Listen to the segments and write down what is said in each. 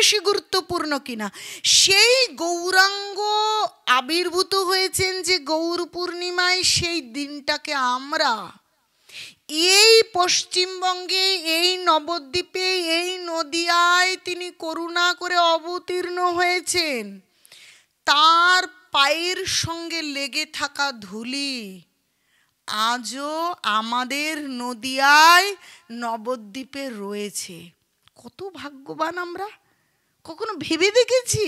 বেশি গুরুত্বপূর্ণ কিনা। সেই গৌরাঙ্গ আবির্ভূত হয়েছেন যে গৌর পূর্ণিমায়, সেই দিনটাকে আমরা এই পশ্চিমবঙ্গে, এই নবদ্বীপে, এই নদিয়ায় তিনি করুণা করে অবতীর্ণ হয়েছেন, তার পায়ের সঙ্গে লেগে থাকা ধুলি আজও আমাদের নদিয়ায় নবদ্বীপে রয়েছে। কত ভাগ্যবান আমরা, কখনো ভেবে দেখেছি?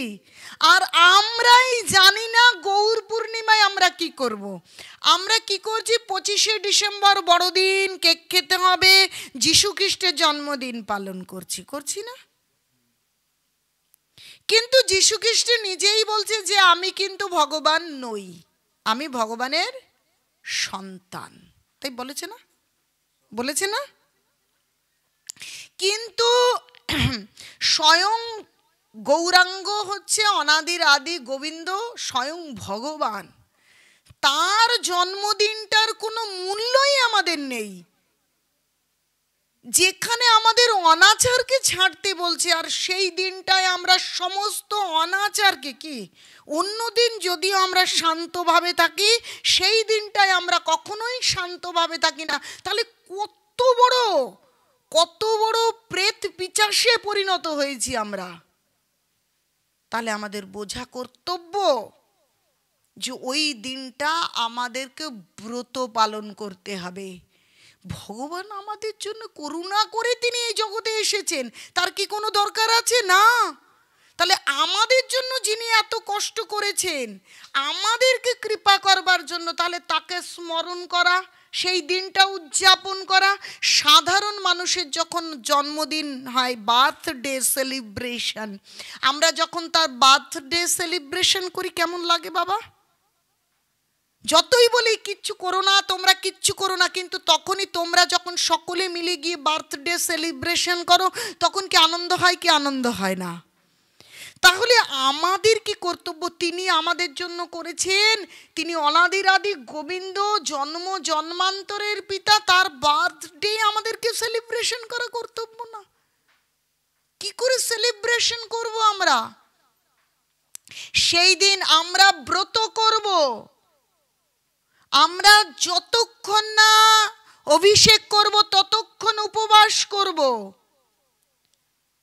আর আমরাই জানি না গৌর পূর্ণিমায় আমরা কি করব। আমরা কি করছি, 25শে ডিসেম্বর বড়দিন, কেক খেতে হবে, যিশু খ্রিস্টের জন্মদিন পালন করছি না? কিন্তু যিশু খ্রিস্ট নিজেই বলছে যে আমি কিন্তু ভগবান নই, আমি ভগবানের সন্তান, তাই বলেছে না? কিন্তু স্বয়ং গৌরাঙ্গ হচ্ছে অনাদির আদি গোবিন্দ, স্বয়ং ভগবান। তার জন্মদিনটার কোনো মূল্যই আমাদের নেই, যেখানে আমাদের অনাচারকে ছাড়তে বলছে। আর সেই দিনটায় আমরা সমস্ত অনাচারকে, কি অন্যদিন যদিও আমরা শান্তভাবে থাকি, সেই দিনটায় আমরা কখনোই শান্তভাবে থাকি না। তাহলে কত বড় প্রেত পিশাচে পরিণত হয়েছি আমরা। তাহলে আমাদের বোঝা কর্তব্য যে ওই দিনটা আমাদেরকে ব্রত পালন করতে হবে। ভগবান আমাদের জন্য করুণা করে তিনি এই জগতে এসেছেন, তার কি কোনো দরকার আছে? না। তাহলে আমাদের জন্য যিনি এত কষ্ট করেছেন, আমাদেরকে কৃপা করবার জন্য, তাহলে তাকে স্মরণ করা, সেই দিনটা উদযাপন করা। সাধারণ মানুষের যখন জন্মদিন হয়, বার্থডে সেলিব্রেশন, আমরা যখন তার বার্থডে সেলিব্রেশন করি, কেমন লাগে বাবা? যতই বলি কিচ্ছু করো না, তোমরা কিচ্ছু করো না, কিন্তু তখনই তোমরা যখন সকলে মিলে গিয়ে বার্থডে সেলিব্রেশন করো, তখন কি আনন্দ হয় কি আনন্দ হয় না? তাহলে আমাদের কি কর্তব্য? তিনি আমাদের জন্য করেছেন, তিনি অনাদির আদি গোবিন্দ, জন্ম জন্মান্তরের পিতা, তার বার্থডে আমাদেরকে সেলিব্রেশন করা কর্তব্য না? কি করে সেলিব্রেশন করব আমরা? সেই দিন আমরা ব্রত করব। আমরা যতক্ষণ না অভিষেক করব ততক্ষণ উপবাস করব।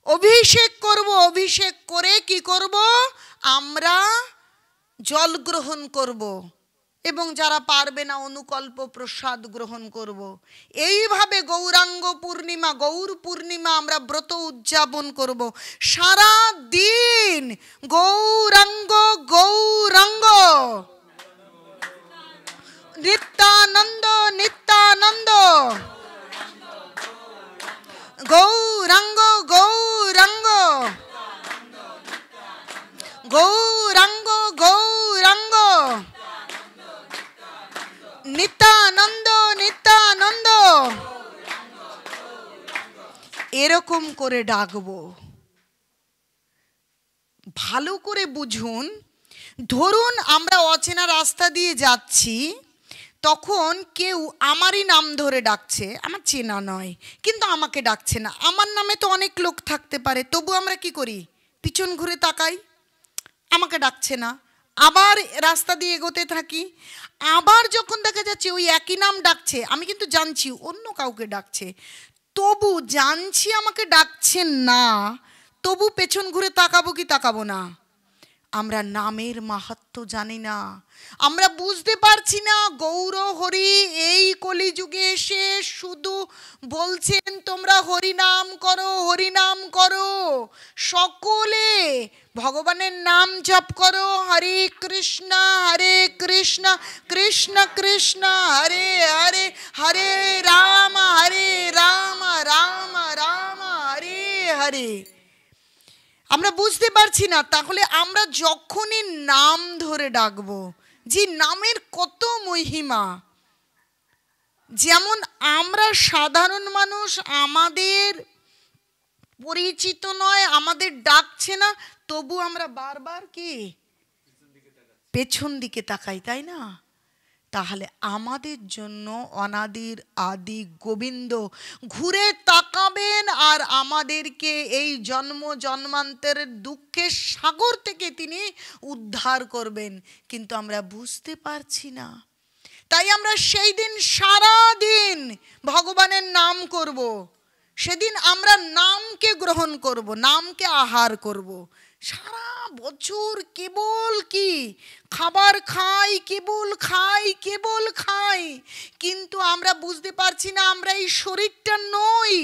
অভিষেক করে কি করব? আমরা জল গ্রহণ করব এবং যারা পারবে না অনুকল্প প্রসাদ গ্রহণ করব। এইভাবে গৌরাঙ্গ পূর্ণিমা, গৌর পূর্ণিমা আমরা ব্রত উদযাপন করব। সারা দিন গৌরাঙ্গ গৌরাঙ্গ, নিত্যানন্দ নিত্যানন্দ, গৌরাঙ্গ গৌরাঙ্গ, গৌরাঙ্গ গৌরাঙ্গ, নিত্যানন্দ নিত্যানন্দ, এরকম করে ডাকবো। ভালো করে বুঝুন। ধরুন আমরা অচেনা রাস্তা দিয়ে যাচ্ছি, তখন কেউ আমারই নাম ধরে ডাকছে, আমার চেনা নয়, কিন্তু আমাকে ডাকছে না। আমার নামে তো অনেক লোক থাকতে পারে, তবু আমরা কি করি? পিছন ঘুরে তাকাই, আমাকে ডাকছে না, আবার রাস্তা দিয়ে এগোতে থাকি। আবার যখন দেখা যাচ্ছে ওই একই নাম ডাকছে, আমি কিন্তু জানছি অন্য কাউকে ডাকছে, তবু জানছি আমাকে ডাকছেন না, তবু পেছন ঘুরে তাকাবো কি তাকাবো না? আমরা নামের মাহাত্ম্য জানি না, আমরা বুঝতে পারছি না। গৌর হরি এই কলিযুগে এসে শুধু বলছেন তোমরা হরিনাম করো, হরিনাম করো, সকলে ভগবানের নাম জপ করো। হরে কৃষ্ণ কৃষ্ণ কৃষ্ণ হরে হরে, হরে রাম রাম রাম হরে হরে। আমরা বুঝতে পারছি না। তাহলে আমরা যখনই নাম ধরে ডাকবো, যে নামের কত মহিমা, যেমন আমরা সাধারণ মানুষ, আমাদের পরিচিত নয়, আমাদের ডাকছে না, তবু আমরা বারবার কি পেছন দিকে তাকাই, তাই না? তাহলে আমাদের জন্য অনাদির আদি গোবিন্দ ঘুরে তাকাবেন আর আমাদেরকে এই জন্ম জন্মান্তরের দুঃখের সাগর থেকে তিনি উদ্ধার করবেন, কিন্তু আমরা বুঝতে পারছি না। তাই আমরা সেই দিন সারা দিন ভগবানের নাম করব, সেদিন আমরা নামকে গ্রহণ করব, নামকে আহার করব। সারা বছর কেবল কি খাবার খাই, কেবল খাই, কেবল খাই, কিন্তু আমরা বুঝতে পারছি না আমরা এই শরীরটা নই।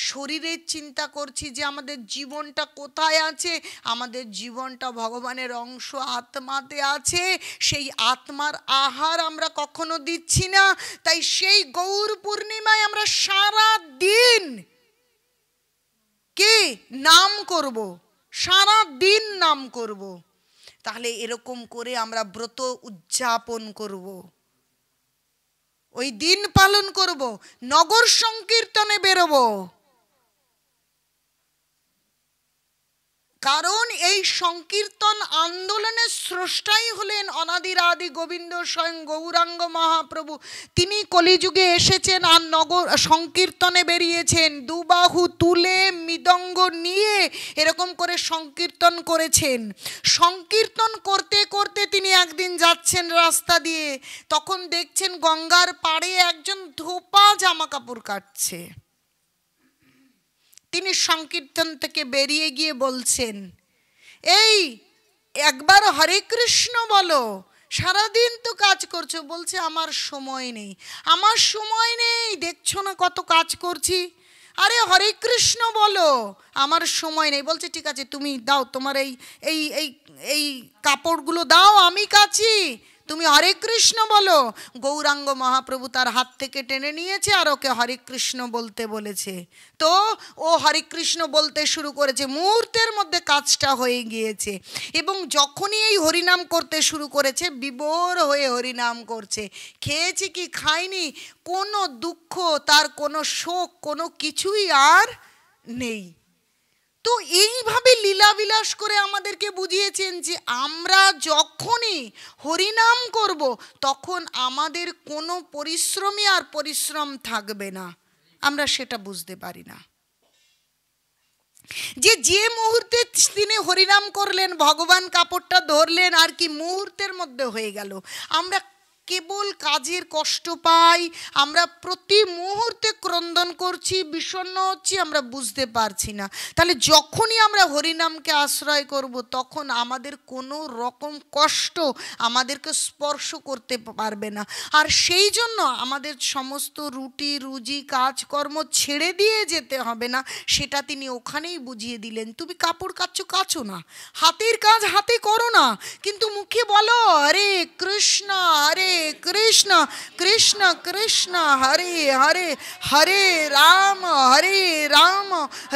শরীরের চিন্তা করছি যে আমাদের জীবনটা কোথায় আছে, আমাদের জীবনটা ভগবানের অংশ আত্মাতে আছে, সেই আত্মার আহার আমরা কখনো দিচ্ছি না। তাই সেই গৌর পূর্ণিমায় আমরা সারা দিন কে নাম করব, সারা দিন নাম করব। তাহলে এরকম করে আমরা ব্রত উদযাপন করব, ওই দিন পালন করব, নগর সংকীর্তনে বেরোবো। কারণ এই সংকীর্তন আন্দোলনের স্রষ্টাই হলেন অনাদির আদি গোবিন্দ স্বয়ং গৌরাঙ্গ মহাপ্রভু। তিনি কলিযুগে এসেছেন আর নগর সংকীর্তনে বেরিয়েছেন, দুবাহু তুলে মৃদঙ্গ নিয়ে এরকম করে সংকীর্তন করেছেন। সংকীর্তন করতে করতে তিনি একদিন যাচ্ছেন রাস্তা দিয়ে, তখন দেখছেন গঙ্গার পাড়ে একজন ধোপা জামা কাপড় কাটছে। তিনি সংকীর্তন থেকে বেরিয়ে গিয়ে বলছেন, এই একবার হরে কৃষ্ণ বলো, সারাদিন তো কাজ করছো। বলছে আমার সময় নেই, আমার সময় নেই, দেখছো না কত কাজ করছি। আরে হরে কৃষ্ণ বলো, আমার সময় নেই। বলছে ঠিক আছে তুমি দাও, তোমার এই এই এই এই কাপড়গুলো দাও, আমি কাচি, তুমি হরে কৃষ্ণ বলো। গৌরাঙ্গ মহাপ্রভু তার হাত থেকে টেনে নিয়েছে আর ওকে হরে কৃষ্ণ বলতে বলেছে। তো ও হরে কৃষ্ণ বলতে শুরু করেছে, মুহূর্তের মধ্যে কাজটা হয়ে গিয়েছে। এবং যখনই এই হরিনাম করতে শুরু করেছে, বিভোর হয়ে হরিনাম করছে। খেয়েছে কি খায়নি, কোনো দুঃখ তার, কোনো শোক, কোনো কিছুই আর নেই। তো এইভাবে লীলাবিলাস করে আমাদেরকে বুঝিয়েছেন যে আমরা যখনই হরিনাম করব তখন আমাদের কোনো পরিশ্রমই আর পরিশ্রম থাকবে না। আমরা সেটা বুঝতে পারি না যে যে মুহূর্তে তিনি হরিনাম করলেন, ভগবান কাপড়টা ধরলেন আর কি মুহূর্তের মধ্যে হয়ে গেল। আমরা কেবল কাজের কষ্ট পাই, আমরা প্রতি মুহূর্তে ক্রন্দন করছি, বিষণ্ণ হচ্ছি, আমরা বুঝতে পারছি না। তাহলে যখনই আমরা হরিনামকে আশ্রয় করব তখন আমাদের কোনো রকম কষ্ট আমাদেরকে স্পর্শ করতে পারবে না। আর সেই জন্য আমাদের সমস্ত রুটি রুজি কাজকর্ম ছেড়ে দিয়ে যেতে হবে না, সেটা তিনি ওখানেই বুঝিয়ে দিলেন। তুমি কাপড় কাচ্ছো, কাচো না, হাতের কাজ হাতে করো না, কিন্তু মুখে বলো হরে কৃষ্ণ হরে কৃষ্ণ কৃষ্ণ কৃষ্ণ হরে হরে, হরে রাম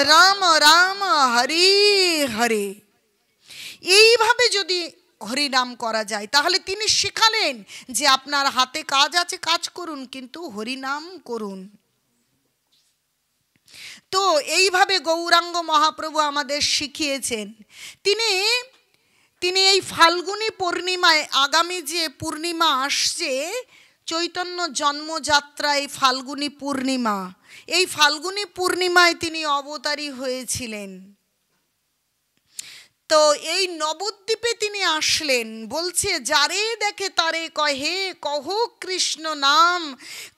রাম রাম হরে হরে। এইভাবে যদি হরিনাম করা যায় তাহলে তিনি শেখালেন যে আপনার হাতে কাজ আছে, কাজ করুন, কিন্তু হরিনাম করুন। তো এইভাবে গৌরাঙ্গ মহাপ্রভু আমাদের শিখিয়েছেন। তিনি এই ফাল্গুনী পূর্ণিমায়, আগামী যে পূর্ণিমা আসছে চৈতন্য জন্মযাত্রা, এই ফাল্গুনী পূর্ণিমা, এই ফাল্গুনী পূর্ণিমায় তিনি অবতারী হয়েছিলেন। তো এই নবদ্বীপে তিনি আসলেন, বলছে যারে দেখে তারে কহে কহ কৃষ্ণ নাম,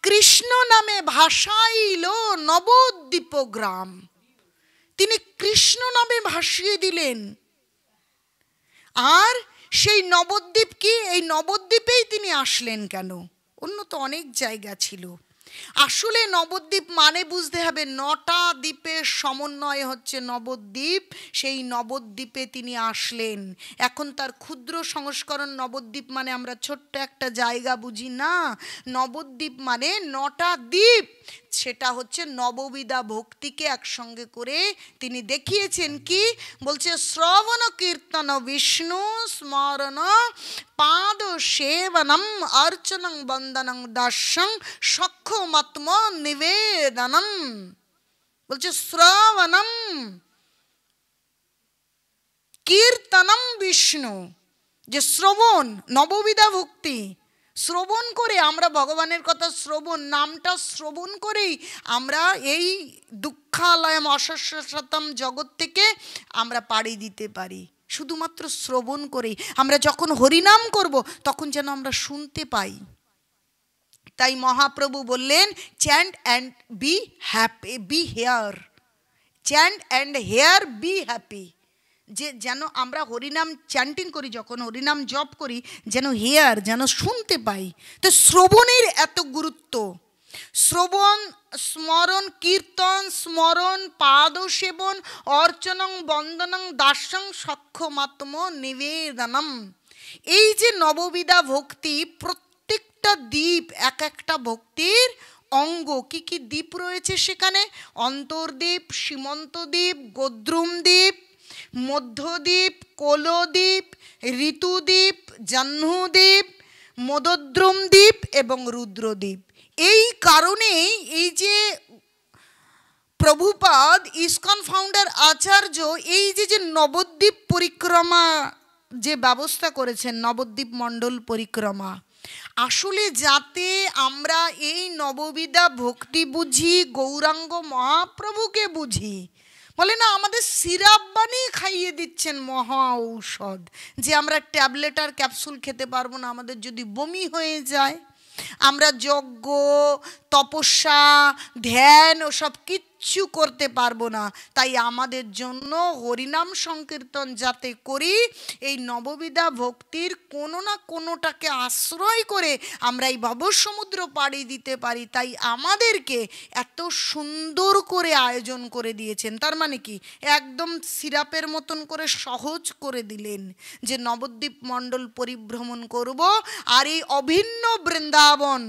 কৃষ্ণ নামে ভাসাইল নবদ্বীপ গ্রাম। তিনি কৃষ্ণ নামে ভাসিয়ে দিলেন। আর সেই নবদ্বীপ কি, এই নবদ্বীপেই তিনি আসলেন কেন? অন্য তো অনেক জায়গা ছিল। আসলে নবদ্বীপ মানে বুঝতে হবে 9টা দ্বীপের সমন্বয় হচ্ছে নবদ্বীপ। সেই নবদ্বীপে তিনি আসলেন। এখন তার ক্ষুদ্র সংস্করণ নবদ্বীপ মানে আমরা ছোট্ট একটা জায়গা বুঝি না। নবদ্বীপ মানে 9টা দ্বীপ। সেটা হচ্ছে নববিধা ভক্তিকে একসঙ্গে করে তিনি দেখিয়েছেন। কি বলছে? শ্রবণ কীর্তন বিষ্ণু স্মরণ পাদ সেবনম অর্চনং বন্দনং দাস্যং সক্ষমাত্ম নিবেদনম। বলছে শ্রবণম কীর্তনম বিষ্ণু, যে শ্রবণ নববিধা ভক্তি, শ্রবণ করে আমরা ভগবানের কথা শ্রবণ, নামটা শ্রবণ করেই আমরা এই দুঃখালয়ম অশস্যতম জগৎ থেকে আমরা পাড়ি দিতে পারি। শুধুমাত্র শ্রবণ করেই। আমরা যখন হরিনাম করব তখন যেন আমরা শুনতে পাই। তাই মহাপ্রভু বললেন chant and be happy, be here, chant and hear be happy. যে যেন আমরা হরিনাম চ্যান্টিং করি, যখন হরিনাম জপ করি, যেন হেয়ার, যেন শুনতে পাই। তো শ্রবণের এত গুরুত্ব। শ্রবণ, স্মরণ, কীর্তন, স্মরণ, পাদ সেবন, অর্চনং বন্দনং দাস্যং সক্ষমাত্ম নিবেদনম। এই যে নববিধা ভক্তি, প্রত্যেকটা দ্বীপ এক একটা ভক্তির অঙ্গ। কি কি দ্বীপ রয়েছে সেখানে? অন্তর্দ্বীপ, সীমন্তদ্বীপ, গোদ্রুমদ্বীপ, মধ্যদ্বীপ, কোলদ্বীপ, ঋতুদ্বীপ, জাহ্নুদ্বীপ, মদদ্রুমদ্বীপ এবং রুদ্রদ্বীপ। এই কারণেই এই যে প্রভুপাদ ইসকন ফাউন্ডার আচার্য এই যে নবদ্বীপ পরিক্রমা যে ব্যবস্থা করেছেন, নবদ্বীপ মণ্ডল পরিক্রমা, আসলে যাতে আমরা এই নববিধা ভক্তি বুঝি, গৌরাঙ্গ মহাপ্রভুকে বুঝি। বলে না, আমাদের সিরাপ বানিয়ে খাইয়ে দিচ্ছেন মহা ঔষধ, যে আমরা ট্যাবলেট আর ক্যাপসুল খেতে পারবো না, আমাদের যদি বমি হয়ে যায়। আমরা যজ্ঞ, তপস্যা, ধ্যান ওসব কিচ্ছু করতে পারবো না। তাই আমাদের জন্য হরিনাম সংকীর্তন যাতে করি, এই নববিধা ভক্তির কোনো না কোনোটাকে আশ্রয় করে আমরা এই ভবসমুদ্র পাড়ি দিতে পারি, তাই আমাদেরকে এত সুন্দর করে আয়োজন করে দিয়েছেন। তার মানে কি, একদম সিরাপের মতন করে সহজ করে দিলেন যে নবদ্বীপ মণ্ডল পরিভ্রমণ করব। আর এই অভিন্ন বৃন্দাবন,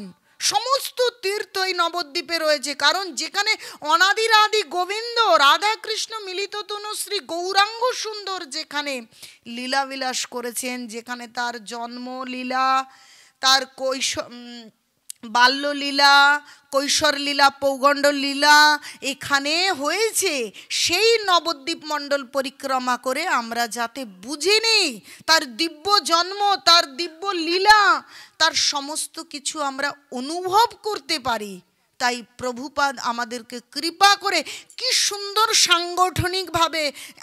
সমস্ত তীর্থ এই নবদ্বীপে রয়েছে। কারণ যেখানে অনাদির আদি গোবিন্দ রাধা কৃষ্ণ মিলিত তনু শ্রী গৌরাঙ্গ সুন্দর যেখানে লীলাবিলাস করেছেন, যেখানে তার জন্ম লীলা, তার বাল্যলীলা, কৈশোর লীলা, পৌগণ্ড লীলা এখানে হয়েছে, সেই নবদ্বীপ মণ্ডল পরিক্রমা করে আমরা যাতে বুঝে নেই তার দিব্য জন্ম, তার দিব্য লীলা, তার সমস্ত কিছু আমরা অনুভব করতে পারি। তাই প্রভুপাদ আমাদেরকে কৃপা করে কি সুন্দর সাংগঠনিকভাবে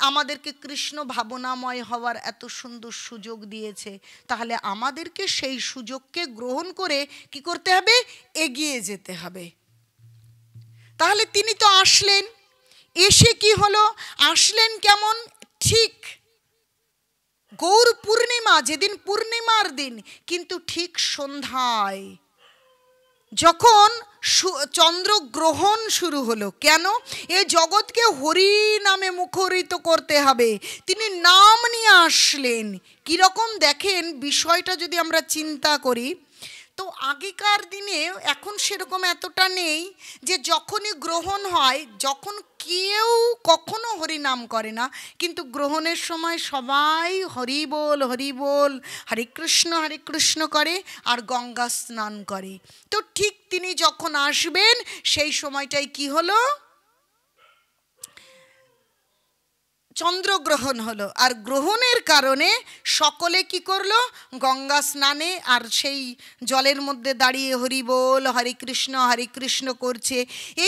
আমাদেরকে কৃষ্ণ ভাবনাময় হওয়ার এত সুন্দর সুযোগ দিয়েছে। তাহলে আমাদেরকে সেই সুযোগকে গ্রহণ করে কি করতে হবে? এগিয়ে যেতে হবে। তাহলে তিনি তো আসলেন, এসে কি হলো? আসলেন কেমন? ঠিক গৌর পূর্ণিমা, যেদিন পূর্ণিমার দিন, কিন্তু ঠিক সন্ধ্যায় যখন চন্দ্রগ্রহণ শুরু হলো। কেন? এ জগৎকে হরি নামে মুখরিত করতে হবে, তিনি নাম নিয়ে আসলেন। কীরকম দেখেন বিষয়টা যদি আমরা চিন্তা করি, তো আগেকার দিনে, এখন সেরকম এতটা নেই, যে যখনই গ্রহণ হয়, যখন কেউ কখনো হরিনাম করে না, কিন্তু গ্রহণের সময় সবাই হরি বল হরি বল, হরে কৃষ্ণ করে আর গঙ্গা স্নান করে। তো ঠিক তিনি যখন আসবেন সেই সময়টাই কি হলো? চন্দ্রগ্রহণ হলো। আর গ্রহণের কারণে সকলে কি করলো? গঙ্গা স্নানে আর সেই জলের মধ্যে দাঁড়িয়ে হরি বল হরে কৃষ্ণ করছে।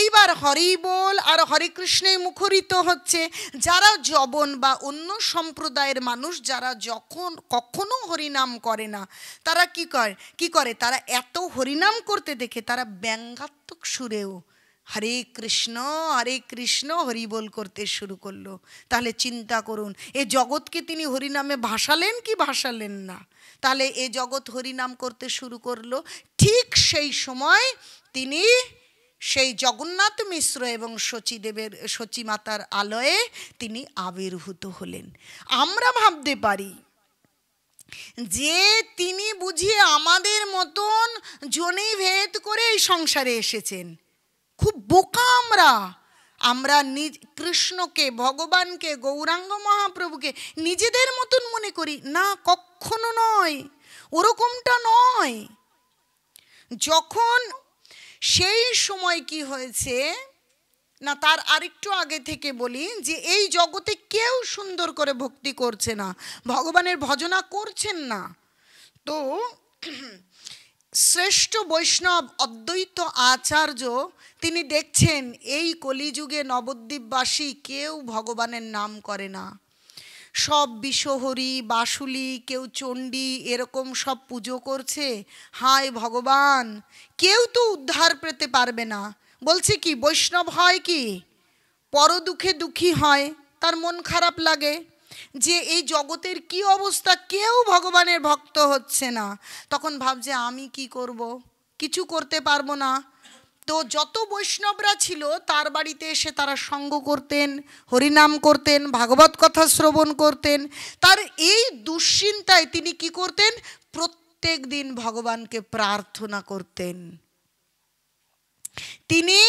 এইবার হরি বল আর হরে কৃষ্ণে মুখরিত হচ্ছে। যারা যবন বা অন্য সম্প্রদায়ের মানুষ, যারা যখন কখনো হরিনাম করে না, তারা কি করে তারা এত হরিনাম করতে দেখে তারা ব্যঙ্গাত্মক সুরেও হরে কৃষ্ণ হরি বল করতে শুরু করলো। তাহলে চিন্তা করুন, এ জগৎকে তিনি হরিনামে ভাসালেন কি ভাসালেন না? তাহলে এ জগৎ হরিনাম করতে শুরু করলো। ঠিক সেই সময় তিনি সেই জগন্নাথ মিশ্র এবং শচী মাতার আলয়ে তিনি আবির্ভূত হলেন। আমরা ভাবতে পারি যে তিনি বুঝিয়ে আমাদের মতন জনি ভেদ করে এই সংসারে এসেছেন। খুব বোকা আমরা কৃষ্ণকে, ভগবানকে, গৌরাঙ্গ মহাপ্রভুকে নিজেদের মতন মনে করি না, কখনো নয়, ওরকমটা নয়। যখন সেই সময় কি হয়েছে না, তার আরেকটু আগে থেকে বলি যে এই জগতে কেউ সুন্দর করে ভক্তি করছে না, ভগবানের ভজনা করছেন না। তো শ্রেষ্ঠ বৈষ্ণব অদ্বৈত আচার্য তিনি দেখছেন এই কলিযুগে নবদ্বীপবাসী কেউ ভগবানের নাম করে না, সব বিষহরি বাসুলি কেউ চণ্ডী এরকম সব পুজো করছে। হায় ভগবান, কেউ তো উদ্ধার পেতে পারবে না। বলছে কি বৈষ্ণব হয় কি পর দুঃখে দুঃখী হয়, তার মন খারাপ লাগে যে এই জগতের কি অবস্থা, কেউ ভগবানের ভক্ত হচ্ছে না। তখন ভাবছে আমি কি করব, কিছু করতে পারবো না। তো যত বৈষ্ণবরা ছিল তার বাড়িতে এসে তারা সঙ্গ করতেন, হরিনাম করতেন, ভাগবত কথা শ্রবণ করতেন। তার এই দুশ্চিন্তায় তিনি কি করতেন, প্রত্যেক দিন ভগবানকে প্রার্থনা করতেন। তিনি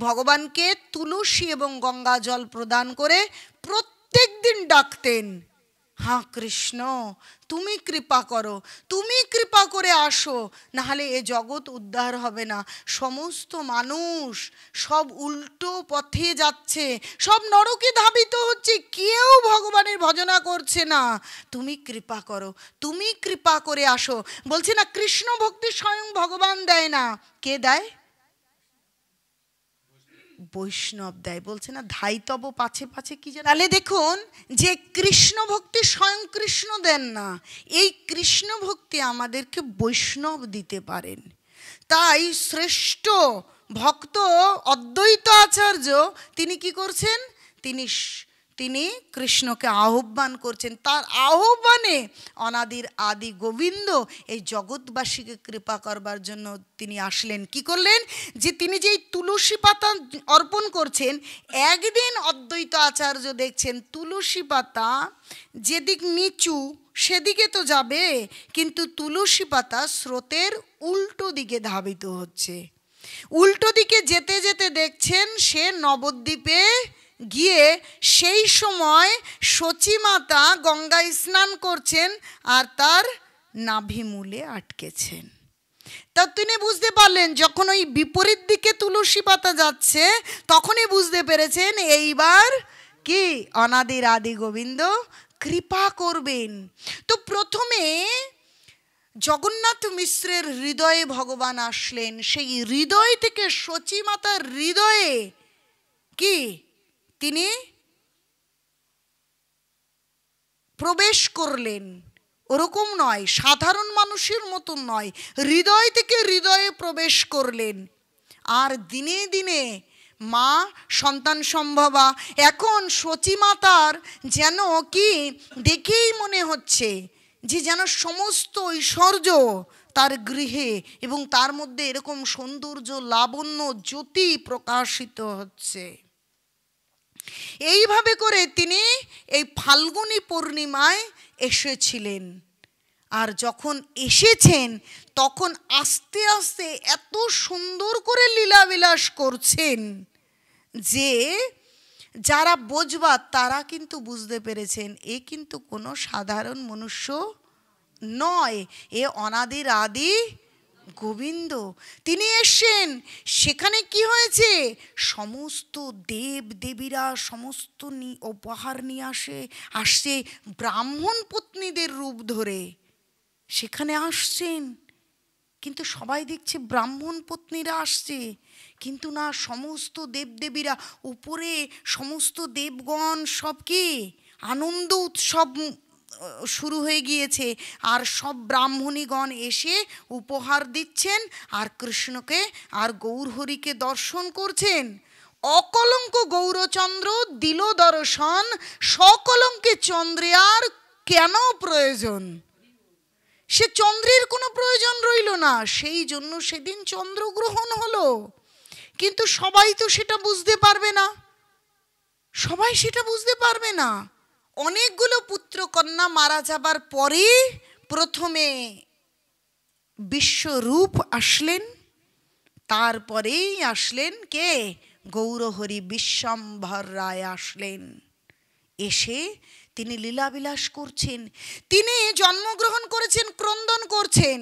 ভগবানকে তুলসী এবং গঙ্গা জল প্রদান করে প্রত্যেক দিন ডাকতেন, হ্যাঁ কৃষ্ণ তুমি কৃপা করো, তুমি কৃপা করে আসো, নাহলে এ জগৎ উদ্ধার হবে না। সমস্ত মানুষ সব উল্টো পথে যাচ্ছে, সব নরকে ধাবিত হচ্ছে, কেউ ভগবানের ভজনা করছে না। তুমি কৃপা করো, তুমি কৃপা করে আসো। বলছে না কৃষ্ণ ভক্তি স্বয়ং ভগবান দেয় না, কে দেয়? বৈষ্ণব দেয়। বলছে না ধাইতব পাছে পাছে কি জানে। তাহলে দেখুন যে কৃষ্ণ ভক্তি স্বয়ং কৃষ্ণ দেন না, এই কৃষ্ণ ভক্তি আমাদেরকে বৈষ্ণব দিতে পারেন। তাই শ্রেষ্ঠ ভক্ত অদ্বৈত আচার্য তিনি কি করছেন, তিনি কৃষ্ণকে আহ্বান করছেন। তার আহ্বানে অনাদির আদি গোবিন্দ এই জগৎবাসীকে কৃপা করবার জন্য তিনি আসলেন। কি করলেন, যে তিনি যেই তুলসী পাতা অর্পণ করছেন, একদিন অদ্বৈত আচার্য দেখছেন তুলসী পাতা যেদিক নিচু সেদিকে তো যাবে, কিন্তু তুলসী পাতা স্রোতের উল্টো দিকে ধাবিত হচ্ছে। উল্টো দিকে যেতে যেতে দেখছেন সে নবদ্বীপে গিয়ে সেই সময় সচিমাতা গঙ্গায় স্নান করছেন আর তার নাভিমূলে আটকেছেন। তা তিনি বুঝতে পারলেন, যখন ওই বিপরীত দিকে তুলসী পাতা যাচ্ছে তখনই বুঝতে পেরেছেন এইবার কি অনাদির আদি গোবিন্দ কৃপা করবেন। তো প্রথমে জগন্নাথ মিশ্রের হৃদয়ে ভগবান আসলেন, সেই হৃদয় থেকে সচিমাতার হৃদয়ে কি তিনি প্রবেশ করলেন। ওরকম নয়, সাধারণ মানুষের মতন নয়, হৃদয় থেকে হৃদয়ে প্রবেশ করলেন। আর দিনে দিনে মা সন্তান সম্ভবা, এখন সচিমাতার যেন কি দেখেই মনে হচ্ছে যে যেন সমস্ত ঐশ্বর্য তার গৃহে, এবং তার মধ্যে এরকম সৌন্দর্য লাবণ্য জ্যোতি প্রকাশিত হচ্ছে। এইভাবে করে তিনি এই ফাল্গুনী পূর্ণিমায় এসেছিলেন। আর যখন এসেছেন তখন আস্তে আস্তে এত সুন্দর করে লীলাবিলাস করছেন যে যারা বোঝবার তারা কিন্তু বুঝতে পেরেছেন এ কিন্তু কোনো সাধারণ মনুষ্য নয়, এ অনাদির আদি গোবিন্দ। তিনি এসেছেন, সেখানে কি হয়েছে, সমস্ত দেব দেবীরা সমস্ত উপহার নিয়ে আসছে ব্রাহ্মণ পত্নীদের রূপ ধরে সেখানে আসছেন। কিন্তু সবাই দেখছে ব্রাহ্মণ পত্নীরা আসছে, কিন্তু না, সমস্ত দেবদেবীরা উপরে, সমস্ত দেবগণ সব কি আনন্দ উৎসব শুরু হয়ে গিয়েছে, আর সব ব্রাহ্মণীগণ এসে উপহার দিচ্ছেন আর কৃষ্ণকে আর গৌরহরিকে দর্শন করছেন। অকলঙ্ক গৌরচন্দ্র দিল দর্শন, সকলঙ্কে চন্দ্রে আর কেন প্রয়োজন? সে চন্দ্রের কোনো প্রয়োজন রইল না, সেই জন্য সেদিন চন্দ্রগ্রহণ হলো। কিন্তু সবাই তো সেটা বুঝতে পারবে না, সবাই সেটা বুঝতে পারবে না। অনেকগুলো পুত্র কন্যা মারা যাবার পরে প্রথমে বিশ্বরূপ আসলেন, তারপরেই আসলেন কে, গৌরহরি বিশ্বম্ভর রায় আসলেন। এসে তিনি লীলাবিলাস করছেন। তিনি জন্মগ্রহণ করেছেন, ক্রন্দন করছেন।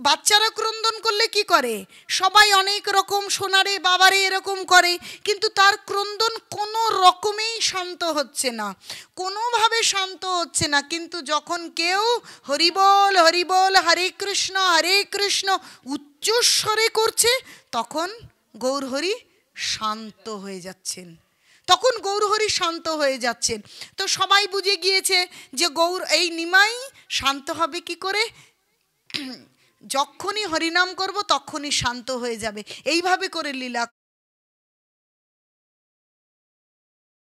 বাচ্চারা ক্রন্দন করলে কি করে? সবাই অনেক রকম সোনারে বাবারে এরকম করে, কিন্তু তার ক্রন্দন কোনো রকমেই শান্ত হচ্ছে না, কোনোভাবে শান্ত হচ্ছে না। কিন্তু যখন কেউ হরিবল হরিবল হরে কৃষ্ণ উচ্চস্বরে করছে, তখন গৌরহরি শান্ত হয়ে যাচ্ছেন, তখন গৌরহরি শান্ত হয়ে যাচ্ছেন। তো সবাই বুঝে গিয়েছে যে এই নিমাই শান্ত হবে কি করে? যখনই হরিনাম করব তখনই শান্ত হয়ে যাবে। এইভাবে করে লীলা